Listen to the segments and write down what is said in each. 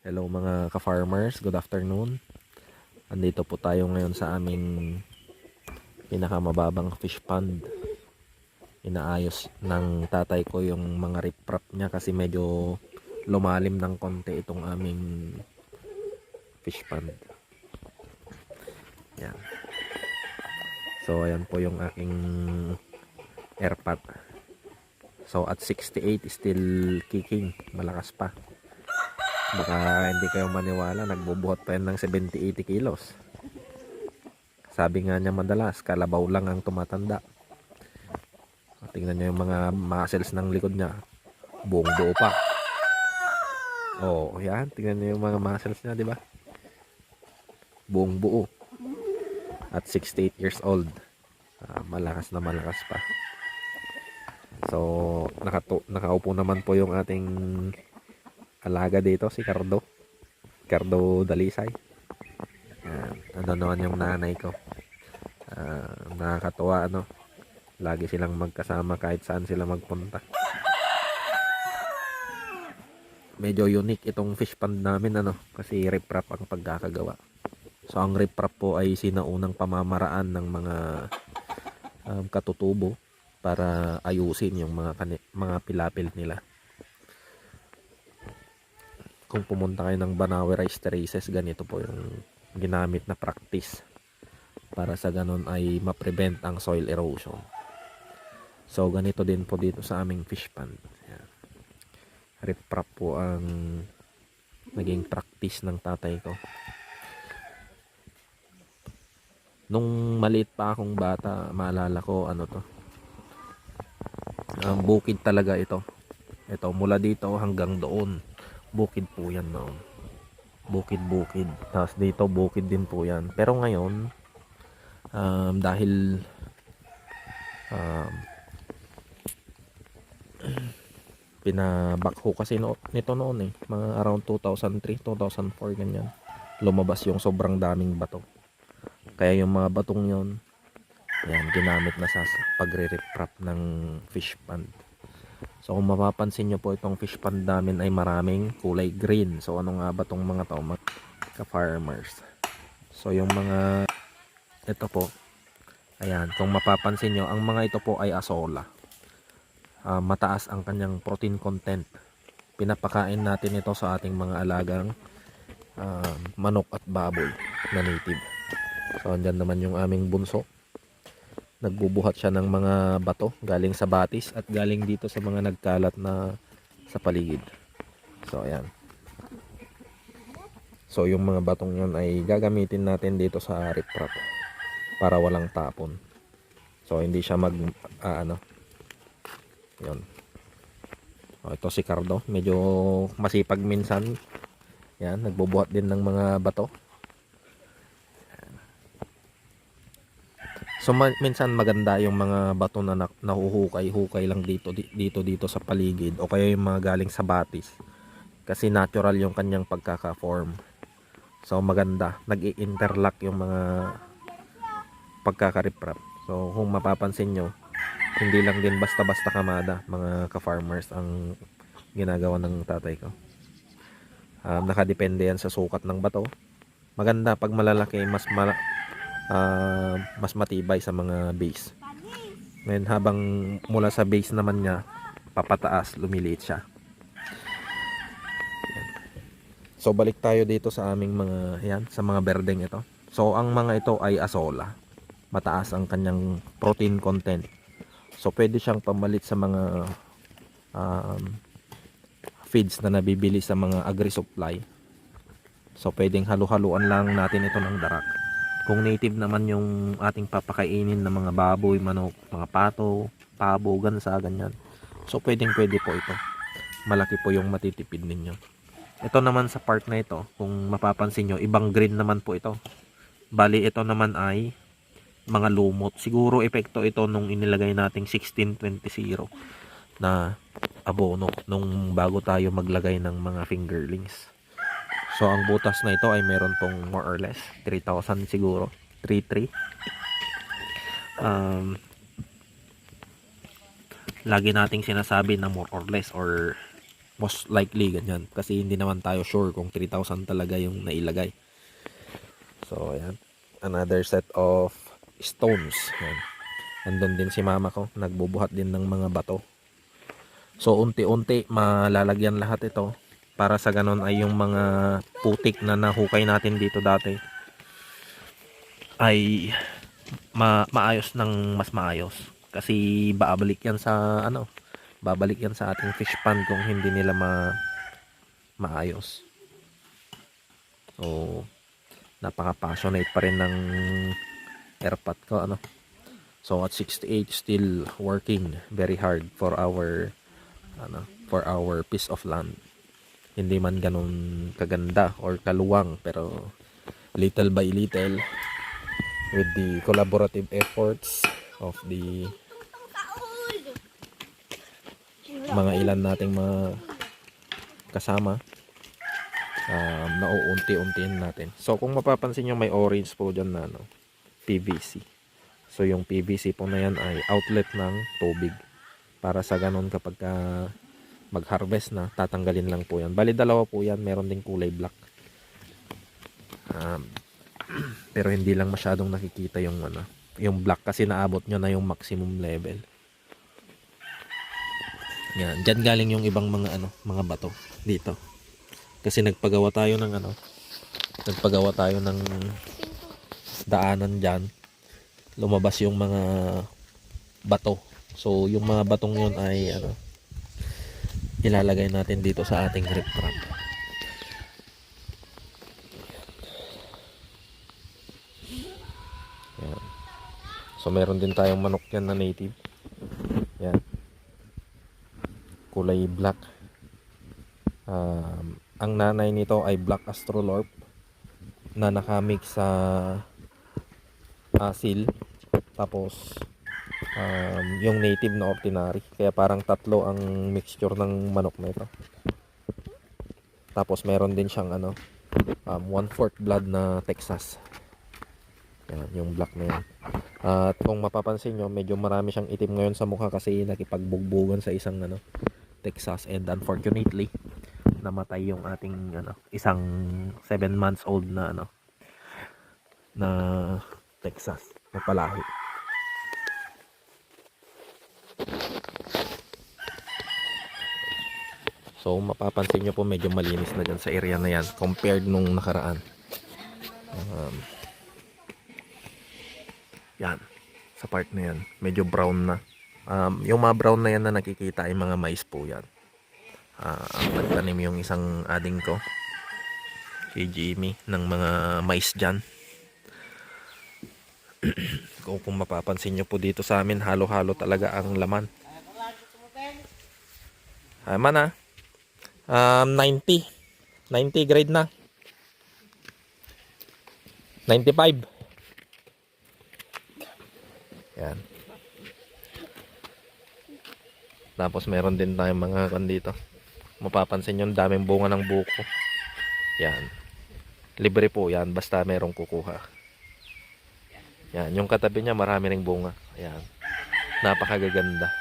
Hello mga ka-farmers, good afternoon. Andito po tayo ngayon sa aming pinakamababang fish pond. Inaayos ng tatay ko yung mga riprap niya kasi medyo lumalim ng konti itong aming fish pond. Yan. So ayan po yung aking air pot. So at 68 still kicking, malakas pa. Baka hindi kayo maniwala, nagbubuhat pa yan ng 70-80 kilos. Sabi nga niya madalas, kalabaw lang ang tumatanda. Tingnan niyo yung mga muscles ng likod niya. Buong buo pa. Oh, yan. Tingnan niyo yung mga muscles niya, di ba? Buong buo. At 68 years old. Malakas na malakas pa. So, nakaupo naman po yung ating alaga dito, si Cardo. Cardo Dalisay. Ano naman yung nanay ko. Nakakatuwa, ano. Lagi silang magkasama kahit saan sila magpunta. Medyo unique itong fish pond namin, ano, kasi riprap ang pagkakagawa. So ang riprap po ay sinaunang pamamaraan ng mga katutubo para ayusin yung mga pilapil nila. Kung pumunta kayo ng Banawe Rice Terraces, ganito po yung ginamit na practice para sa ganun ay ma-prevent ang soil erosion. So ganito din po dito sa aming fish pond. Yan. Riprap po ang naging practice ng tatay ko. Nung maliit pa akong bata, maalala ko ano to. Bukid talaga ito. Ito mula dito hanggang doon. Bukid po yan noon. Bukid. Tapos dito bukid din po yan. Pero ngayon, dahil pinabakho kasi nito noon mga around 2003, 2004 ganyan. Lumabas yung sobrang daming bato. Kaya yung mga batong yon, ayan, ginamit na sa pagre-riprap ng fish pond. So kung mapapansin nyo po, itong fish pond namin ay maraming kulay green. So ano nga ba itong mga to, ka-farmers? So yung mga ito po, ayan, kung mapapansin nyo, ang mga ito po ay asola. Mataas ang kanyang protein content. Pinapakain natin ito sa ating mga alagang manok at baboy na native. So andyan naman yung aming bunso. Nagbubuhat siya ng mga bato galing sa batis at galing dito sa mga nagkalat na sa paligid. So ayan. So yung mga batong yun ay gagamitin natin dito sa riprap para walang tapon. So hindi siya yun. Ito si Cardo, medyo masipag minsan. Yan, nagbubuhat din ng mga bato. So minsan maganda yung mga bato na nahuhukay lang dito sa paligid o kaya yung mga galing sa batis. Kasi natural yung kanyang pagkaka-form. So maganda, nag-i-interlock yung mga pagkaka-riprap. So kung mapapansin nyo, hindi lang din basta-basta kamada mga ka-farmers ang ginagawa ng tatay ko. Nakadepende yan sa sukat ng bato. Maganda pag malalaki, mas matibay sa mga base. Ngayon habang mula sa base naman niya papataas, lumiliit siya. So balik tayo dito sa aming sa mga berdeng ito. So ang mga ito ay asola. Mataas ang kanyang protein content. So pwede siyang pamalit sa mga feeds na nabibili sa mga agri-supply. So pwedeng halu-haluan lang natin ito ng darak. Kung native naman yung ating papakainin ng mga baboy, manok, mga pato, pabo, gansa, ganyan. So pwede po ito. Malaki po yung matitipid ninyo. Ito naman sa part na ito, kung mapapansin nyo, ibang green naman po ito. Bali ito naman ay mga lumot. Siguro epekto ito nung inilagay nating 1620 na abono nung bago tayo maglagay ng mga fingerlings. So ang butas na ito ay meron pong more or less 3,000 siguro, 3,300. Lagi nating sinasabi na more or less or Most likely ganyan. Kasi hindi naman tayo sure kung 3,000 talaga yung nailagay. So, ayan. Another set of stones. Ayan. Andun din si mama ko. Nagbubuhat din ng mga bato. So, unti-unti malalagyan lahat ito. Para sa ganon ay yung mga putik na nahukay natin dito dati ay maayos ng mas maayos. Kasi babalik yan sa babalik yan sa ating fish pond kung hindi nila maayos. So, napaka-passionate pa rin ng airpot ko, So, at 68, still working very hard for our piece of land. Hindi man ganun kaganda or kaluwang, pero little by little, with the collaborative efforts of the mga ilan nating mga kasama, nauunti-untiin natin. So, kung mapapansin nyo, may orange po dyan na PVC. So, yung PVC po na yan ay outlet ng tubig. Para sa ganun kapag mag-harvest na, tatanggalin lang po yan. Bali, dalawa po yan. Meron ding kulay black. Pero hindi lang masyadong nakikita yung yung black kasi naabot nyo na yung maximum level. Yan, diyan galing yung ibang mga mga bato dito. Kasi nagpagawa tayo ng daanan diyan. Lumabas yung mga bato. So yung mga batong yun ay ilalagay natin dito sa ating riprap. Yan. So meron din tayong manok yan na native. Yan. Kulay black. Ang nanay nito ay Black Astrolorp na nakamix sa asil. Tapos yung native na ordinary. Kaya parang tatlo ang mixture ng manok na ito. Tapos meron din siyang 1/4 blood na Texas. Yan, yung black na yan. At kung mapapansin nyo, medyo marami siyang itim ngayon sa mukha kasi nakipagbugbugan sa isang Texas, and unfortunately namatay yung ating isang 7 months old na na Texas na palahi. So mapapansin nyo po medyo malinis na dyan sa area na yan compared nung nakaraan. Yan, sa part na yan medyo brown na. Yung mga brown na yan na nakikita ay mga mais po yan. Nagtanim yung isang ading ko, si Jimmy, ng mga mais dyan. Kung mapapansin nyo po dito sa amin, halo-halo talaga ang laman. Man 90 grade na, 95. Yan. Tapos meron din tayong mga dito. Mapapansin nyo, daming bunga ng buko. Yan. Libre po yan, basta merong kukuha. Yan, yung katabi niya marami ring bunga. Ayan. Napakagaganda.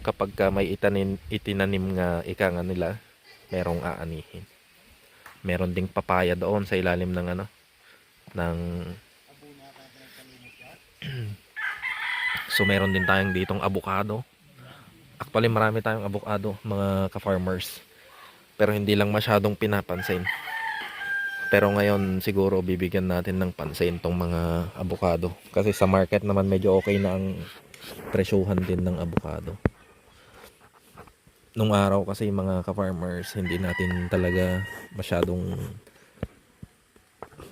Kapag may itinanim nga ika nga nila, merong aanihin. Meron ding papaya doon sa ilalim ng ng so meron din tayong ditong avocado. Actually marami tayong avocado mga ka-farmers, pero hindi lang masyadong pinapansin. Pero ngayon siguro bibigyan natin ng pansin tong mga avocado kasi sa market naman medyo okay na ang presyuhan din ng avocado. Nung araw kasi mga ka-farmers, hindi natin talaga masyadong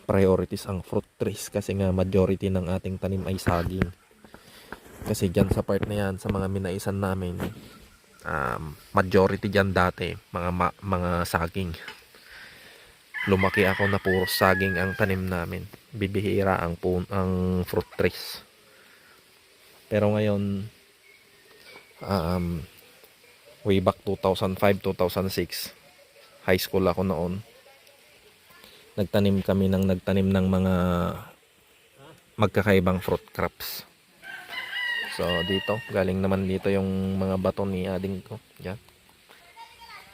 priorities ang fruit trees kasi nga majority ng ating tanim ay saging. Kasi dyan sa part na yan, sa mga minaisan namin, majority dyan dati mga saging. Lumaki ako na puro saging ang tanim namin. Bibihira ang fruit trees. Pero ngayon, way back 2005-2006, high school ako noon, nagtanim ng mga magkakaibang fruit crops. So dito, galing naman dito yung mga bato ni ading ko. Yan.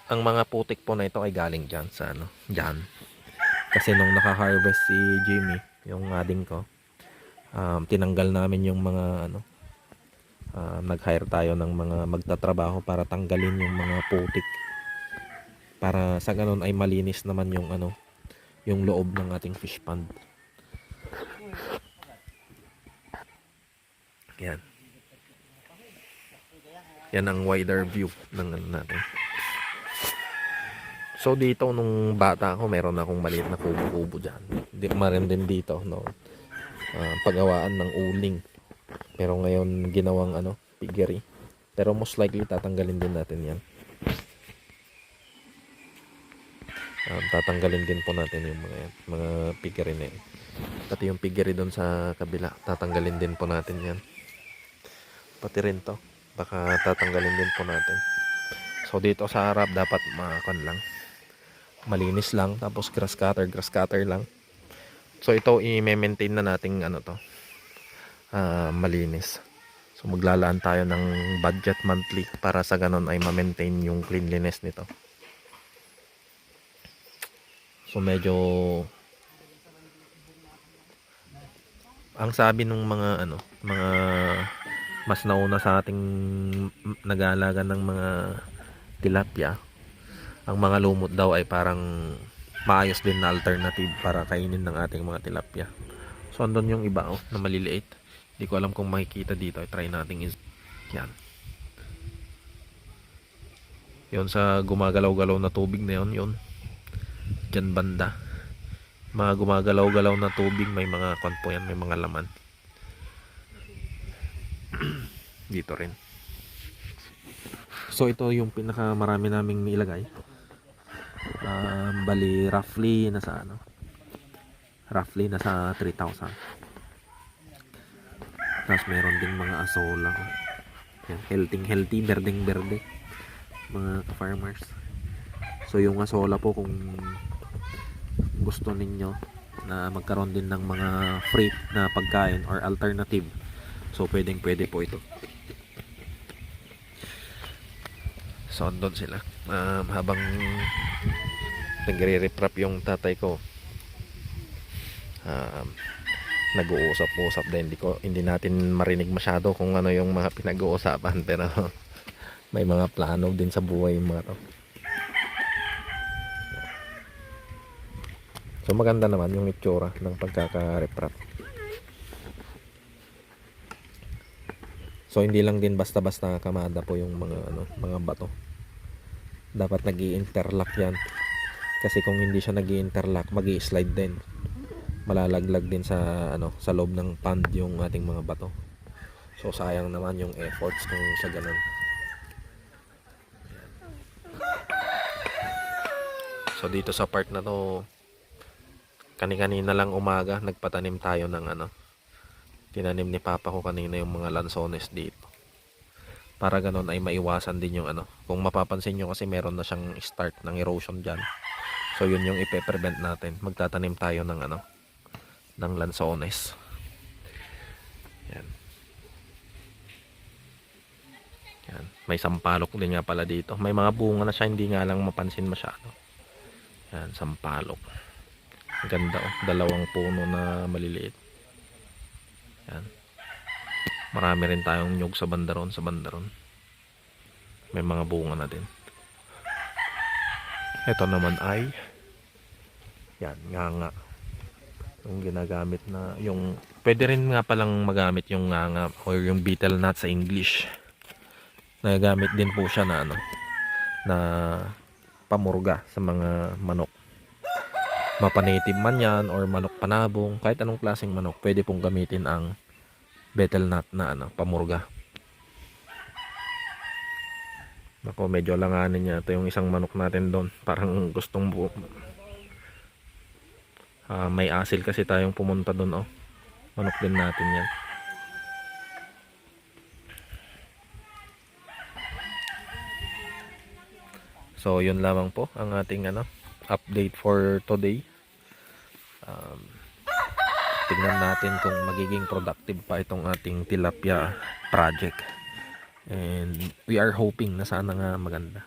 ang mga putik po na ito ay galing dyan sa ano, dyan. Kasi nung naka-harvest si Jimmy, yung ading ko, tinanggal namin yung mga ano, nag-hire tayo ng mga magtatrabaho para tanggalin yung mga putik. Para sa ganun ay malinis naman yung ano, yung loob ng ating fish pond. Yan. Yan ang wider view ng ano natin. So dito nung bata ako, meron akong maliit na kubo-kubo dyan. Marin din dito, no? Paggawaan ng uling. Pero ngayon ginawang ano, piggery. Pero most likely tatanggalin din natin yan. Tatanggalin din po natin yung mga piggery na yan. Pati yung piggery doon sa kabila, tatanggalin din po natin yan. Pati rin to, baka tatanggalin din po natin. So dito sa harap dapat makakon lang, malinis lang, tapos grass cutter lang. So ito i-maintain na nating ano to, malinis. So maglalaan tayo ng budget monthly para sa ganon ay ma-maintain yung cleanliness nito. So medyo ang sabi ng mga ano, mga mas nauna sa ating nag-aalaga ng mga tilapia, ang mga lumot daw ay parang maayos din na alternative para kainin ng ating mga tilapia. So andun yung iba na maliliit. Hindi ko alam kung makikita dito. I-try natin yan. Yun sa gumagalaw-galaw na tubig na yun. Diyan banda. Mga gumagalaw-galaw na tubig, may mga konpo yan, may mga laman. Dito rin. So ito yung pinakamarami naming nilagay. Bali roughly nasa 3,000. Tapos meron ding mga asola. Yan, healthy, berdeng mga farmers. So yung asola po, kung gusto ninyo na magkaroon din ng mga free na pagkain or alternative, so pwede po ito. So andun sila, habang nagre-reprap yung tatay ko, nag-uusap-usap din. Hindi natin marinig masyado kung ano yung mga pinag-uusapan, pero may mga plano din sa buhay yung mga to. So maganda naman yung itsura ng pagkaka-reprap. So hindi lang din basta-basta kamada po yung mga bato. Dapat nag-i-interlock yan. Kasi kung hindi siya nag-i-interlock, magi-slide din. Malalaglag din sa loob ng pond yung ating mga bato. So sayang naman yung efforts kung sa ganun. So dito sa part na to, kani-kanina lang umaga nagpatanim tayo ng tinanim ni papa ko kanina yung mga lansones dito. Para ganun ay maiwasan din yung kung mapapansin nyo kasi meron na siyang start ng erosion dyan. So yun yung ipe-prevent natin. Magtatanim tayo ng lansones. Yan. Yan. May sampalok din nga pala dito. May mga bunga na siya, hindi nga lang mapansin masyado. Yan, sampalok. Ganda dalawang puno na maliliit. Yan. Marami rin tayong nyug sa bandaron. May mga bunga na din. Ito naman ay yan, nganga. Yung ginagamit na yung, pwede rin nga palang magamit yung nganga or yung betel nut sa English. Nagagamit din po siya na pamurga sa mga manok. Mapanative man yan or manok panabong, kahit anong klaseng manok, pwede pong gamitin ang betel nut na pamurga. Ako, medyo langanin niya ito yung isang manok natin doon. Parang gustong may asil kasi tayong pumunta doon. Manok din natin yan. So yun lamang po ang ating update for today. Tingnan natin kung magiging productive pa itong ating tilapia project. And we are hoping na sana nga maganda.